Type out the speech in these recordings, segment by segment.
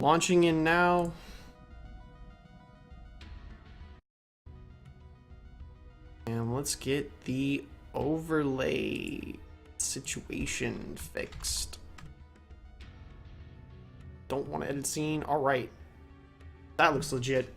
Launching in now. And let's get the overlay situation fixed. Don't want to edit scene. All right. That looks legit.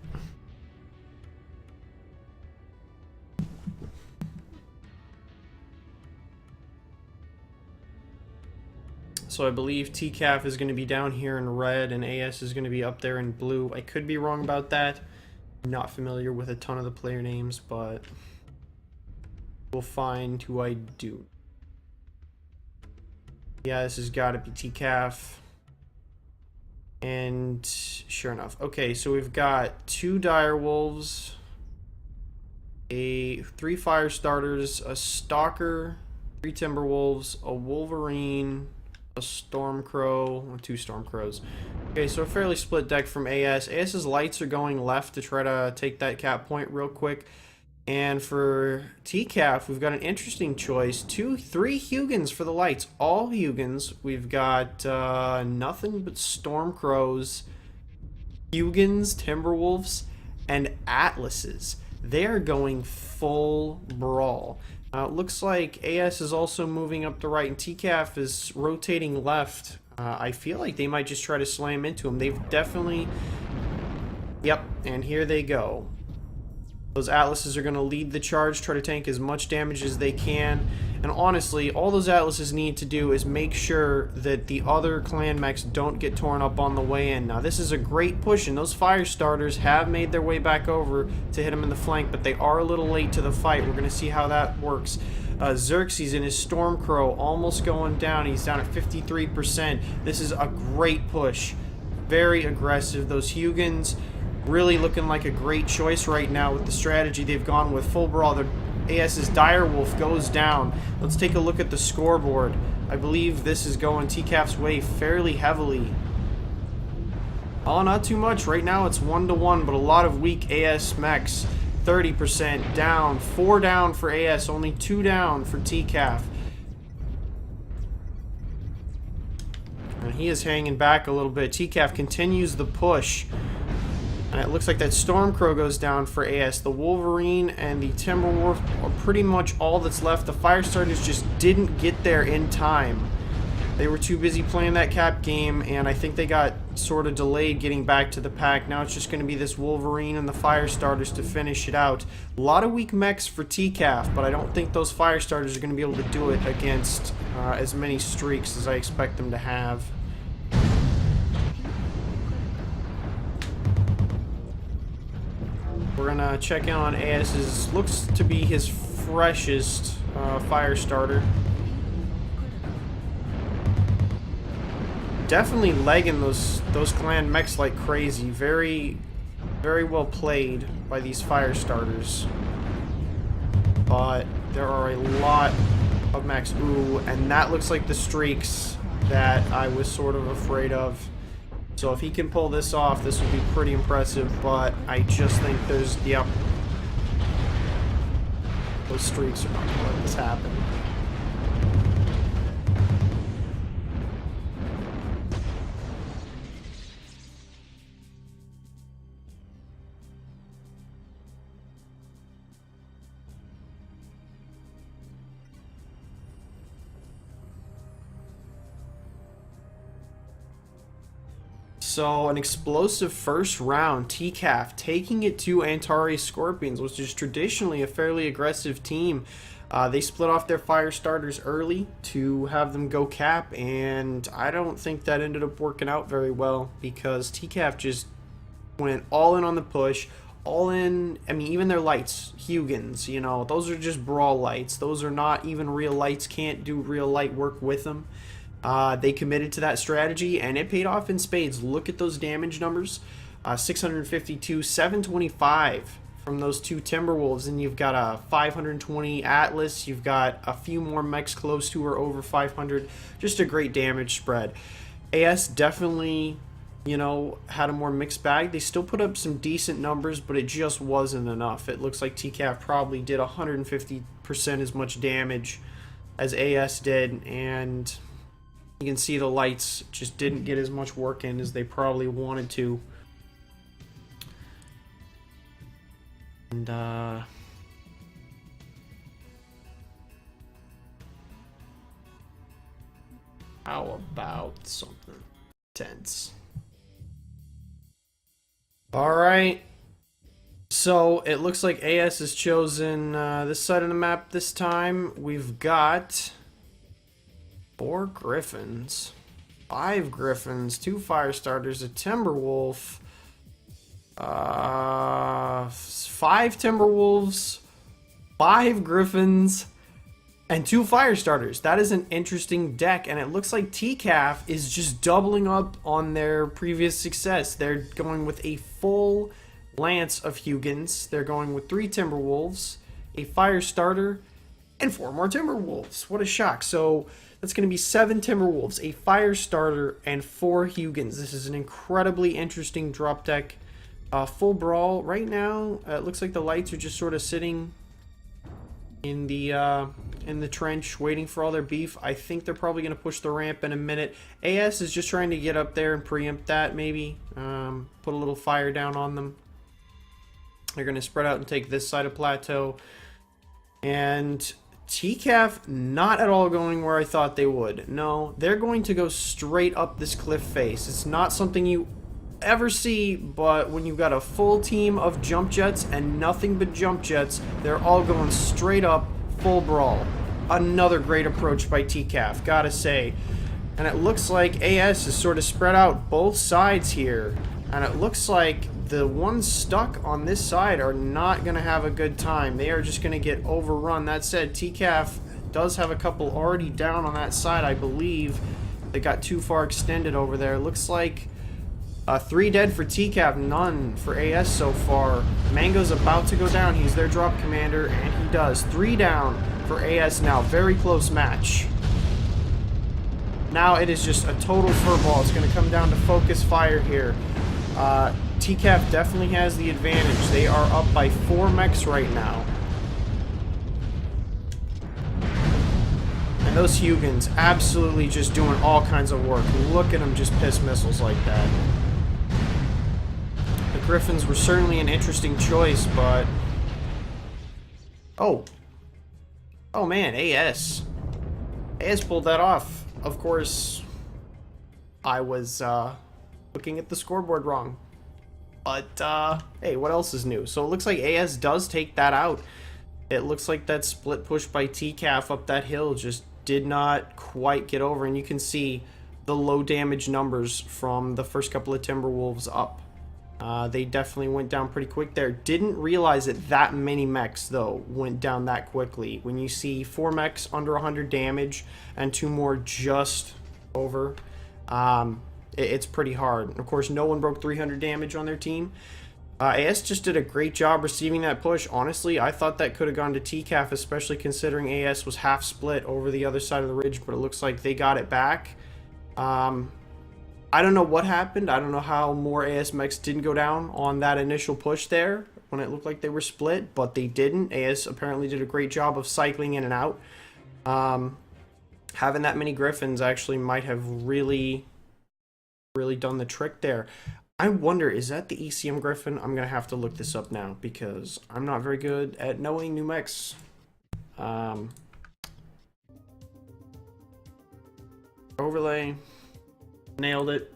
So I believe TCAF is going to be down here in red and AS is going to be up there in blue. I could be wrong about that. I'm not familiar with a ton of the player names, but we'll find who I do. Yeah, this has got to be TCAF. And sure enough. Okay, so we've got 2 direwolves, 3 fire starters, a stalker, 3 timberwolves, a wolverine, a stormcrow, 2 stormcrows. Okay, so a fairly split deck from AS. AS's lights are going left to try to take that cap point real quick. And for TCAF, we've got an interesting choice. 3 Hugins for the lights. All Hugins. We've got nothing but Stormcrows, Hugins, Timberwolves, and Atlases. They are going full brawl. It looks like AS is also moving up the right, and TCAF is rotating left. I feel like they might just try to slam into him. They've definitely... Yep, and here they go. Those Atlases are going to lead the charge, try to tank as much damage as they can. And honestly, all those Atlases need to do is make sure that the other clan mechs don't get torn up on the way in. Now, this is a great push, and those fire starters have made their way back over to hit them in the flank, but they are a little late to the fight. We're going to see how that works. Xerxes in his Stormcrow almost going down. He's down at 53%. This is a great push. Very aggressive. Those Hugins really looking like a great choice right now with the strategy they've gone with. Full brawl. Their AS's Direwolf goes down. Let's take a look at the scoreboard. I believe this is going TCAF's way fairly heavily. Oh, not too much. Right now it's 1-1, but a lot of weak AS mechs. 30% down. 4 down for AS. Only 2 down for TCAF. And he is hanging back a little bit. TCAF continues the push. And it looks like that Stormcrow goes down for AS. The Wolverine and the Timberwolf are pretty much all that's left. The Firestarters just didn't get there in time. They were too busy playing that cap game, and I think they got sort of delayed getting back to the pack. Now it's just going to be this Wolverine and the Firestarters to finish it out. A lot of weak mechs for TCAF, but I don't think those Firestarters are going to be able to do it against as many streaks as I expect them to have. We're gonna check in on AS's, looks to be his freshest fire starter. Definitely legging those clan mechs like crazy. Very, very well played by these fire starters. But there are a lot of mechs. Ooh, and that looks like the streaks that I was sort of afraid of. So if he can pull this off, this would be pretty impressive, but I just think there's, yep. Those streaks are not going to let this happen. So, an explosive first round, TCAF taking it to Antares Scorpions, which is traditionally a fairly aggressive team. They split off their fire starters early to have them go cap, and I don't think that ended up working out very well because TCAF just went all in on the push, all in. I mean, even their lights, Hugins, you know, those are just brawl lights. Those are not even real lights, can't do real light work with them. They committed to that strategy, and it paid off in spades. Look at those damage numbers. 652, 725 from those 2 Timberwolves, and you've got a 520 Atlas. You've got a few more mechs close to or over 500. Just a great damage spread. AS definitely, you know, had a more mixed bag. They still put up some decent numbers, but it just wasn't enough. It looks like TCAF probably did 150% as much damage as AS did, and You can see the lights just didn't get as much work in as they probably wanted to. And, how about something tense? Alright. So, it looks like AS has chosen this side of the map this time. We've got 4 Griffins, 5 Griffins, 2 Firestarters, a Timberwolf, 5 Timberwolves, 5 Griffins, and 2 Firestarters. That is an interesting deck, and it looks like TCAF is just doubling up on their previous success. They're going with a full lance of Hugins. They're going with 3 Timberwolves, a Firestarter, and 4 more Timberwolves. What a shock. So that's going to be 7 Timberwolves, a Firestarter, and 4 Hugins. This is an incredibly interesting drop deck. Full brawl right now. It looks like the lights are just sort of sitting in the trench waiting for all their beef. I think they're probably going to push the ramp in a minute. AS is just trying to get up there and preempt that, maybe. Put a little fire down on them. They're going to spread out and take this side of plateau. And TCAF not at all going where I thought they would. No, they're going to go straight up this cliff face. It's not something you ever see, but when you've got a full team of jump jets and nothing but jump jets, they're all going straight up, full brawl. Another great approach by TCAF, gotta say. And it looks like AS is sort of spread out both sides here, and it looks like the ones stuck on this side are not going to have a good time. They are just going to get overrun. That said, TCAF does have a couple already down on that side, I believe. They got too far extended over there. Looks like 3 dead for TCAF, none for AS so far. Mango's about to go down. He's their drop commander, and he does. 3 down for AS now. Very close match. Now it is just a total furball. It's going to come down to focus fire here. TCAF definitely has the advantage. They are up by 4 mechs right now. And those Hugins absolutely just doing all kinds of work. Look at them just piss missiles like that. The Griffins were certainly an interesting choice, but... Oh man, AS pulled that off. Of course, I was looking at the scoreboard wrong. But, hey, what else is new? So it looks like AS does take that out. It looks like that split push by TCAF up that hill just did not quite get over. And you can see the low damage numbers from the first couple of Timberwolves up. They definitely went down pretty quick there. Didn't realize that many mechs, though, went down that quickly. When you see 4 mechs under 100 damage and 2 more just over, it's pretty hard. Of course, no one broke 300 damage on their team. AS just did a great job receiving that push. Honestly, I thought that could have gone to TCAF, especially considering AS was half split over the other side of the ridge, but it looks like they got it back. I don't know what happened. I don't know how more AS mechs didn't go down on that initial push there when it looked like they were split, but they didn't. AS apparently did a great job of cycling in and out. Having that many Griffins actually might have really done the trick there. I wonder, is that the ECM Griffin? I'm gonna have to look this up now because I'm not very good at knowing new mechs. Overlay, nailed it.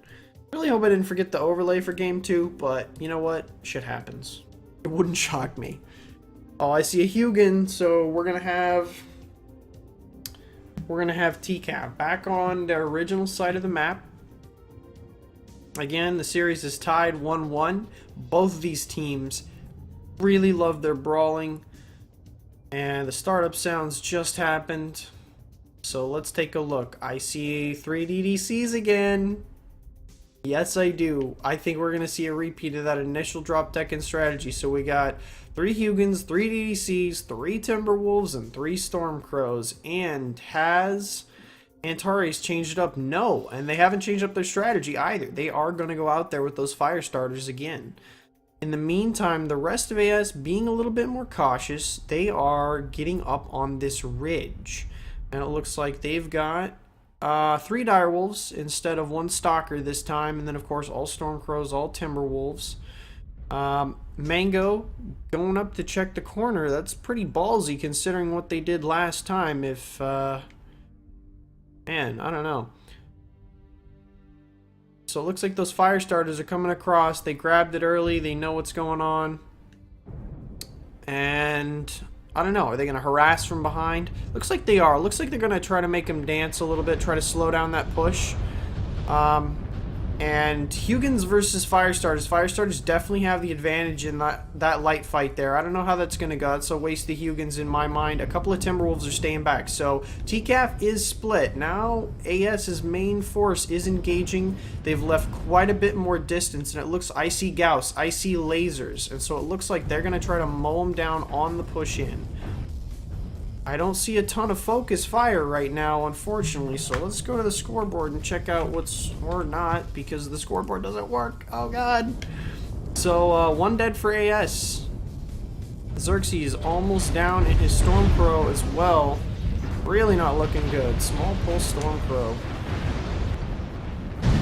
Really hope I didn't forget the overlay for game 2, but you know what? Shit happens. It wouldn't shock me. Oh, I see a Hugin, so we're gonna have TCAF back on the original side of the map. Again, the series is tied 1-1. Both of these teams really love their brawling. And the startup sounds just happened. So let's take a look. I see 3 DDCs again. Yes, I do. I think we're going to see a repeat of that initial drop deck and strategy. So we got 3 Hugins, 3 DDCs, 3 Timberwolves, and 3 Stormcrows. And has Antares changed it up? No, and they haven't changed up their strategy either. They are going to go out there with those fire starters again. In the meantime, the rest of AS being a little bit more cautious, they are getting up on this ridge. And it looks like they've got 3 direwolves instead of 1 stalker this time, and then of course all stormcrows, all timberwolves. Mango going up to check the corner. That's pretty ballsy considering what they did last time. If man, I don't know. So it looks like those fire starters are coming across. They grabbed it early. They know what's going on. And I don't know. Are they going to harass from behind? Looks like they are. Looks like they're going to try to make him dance a little bit. Try to slow down that push. And Hugens versus Firestarters. Firestarters definitely have the advantage in that light fight there. I don't know how that's going to go. It's a waste of Hugens in my mind. A couple of Timberwolves are staying back. So TCAF is split. Now AS's main force is engaging. They've left quite a bit more distance. And it looks, I see Gauss, I see lasers. And so it looks like they're going to try to mow them down on the push in. I don't see a ton of focus fire right now, unfortunately, so let's go to the scoreboard and check out what's, or not, because the scoreboard doesn't work. Oh god. So, 1 dead for AS. Xerxes almost down in his Stormcrow as well. Really not looking good. Small pulse Stormcrow.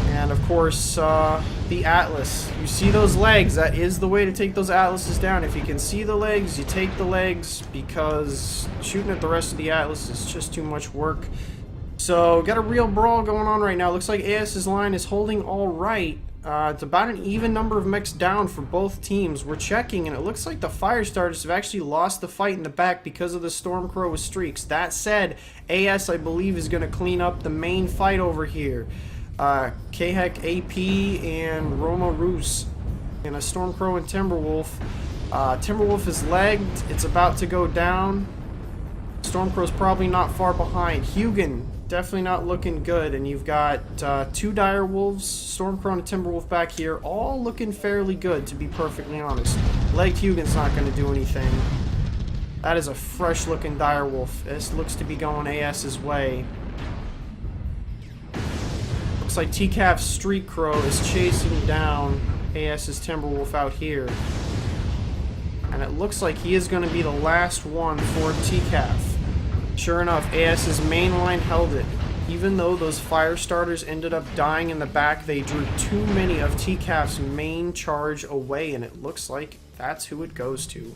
And of course, the Atlas. You see those legs, that is the way to take those Atlases down. If you can see the legs, you take the legs, because shooting at the rest of the Atlas is just too much work. So, got a real brawl going on right now. Looks like AS's line is holding all right. It's about an even number of mechs down for both teams. We're checking, and it looks like the Firestarters have actually lost the fight in the back because of the Stormcrow with streaks. That said, AS, I believe, is going to clean up the main fight over here. Kahek AP and Roma Roos and a Stormcrow and Timberwolf. Timberwolf is legged. It's about to go down. Stormcrow's probably not far behind. Hugin, definitely not looking good. And you've got 2 Direwolves, Stormcrow and a Timberwolf back here, all looking fairly good, to be perfectly honest. Legged Hugin's not going to do anything. That is a fresh looking Direwolf. This looks to be going AS's way. Looks like TCAF's Street Crow is chasing down AS's Timberwolf out here. And it looks like he is going to be the last one for TCAF. Sure enough, AS's main line held it. Even though those Firestarters ended up dying in the back, they drew too many of TCAF's main charge away, and it looks like that's who it goes to.